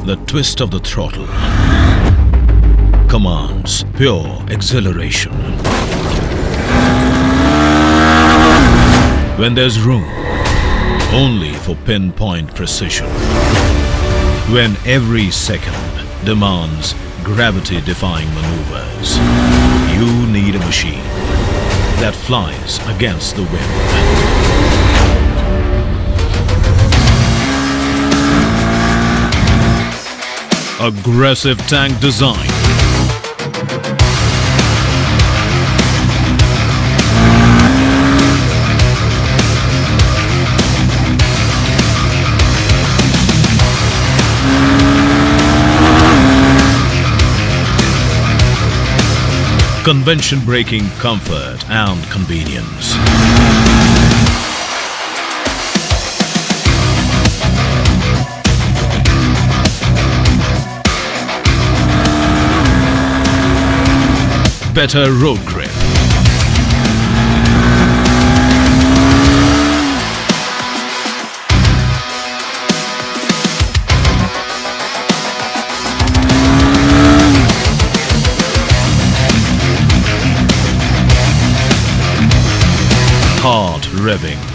The twist of the throttle commands pure exhilaration. When there's room only for pinpoint precision. When every second demands gravity-defying maneuvers, you need a machine that flies against the wind. Aggressive tank design. Convention breaking comfort and convenience. Better road grip. Hard revving.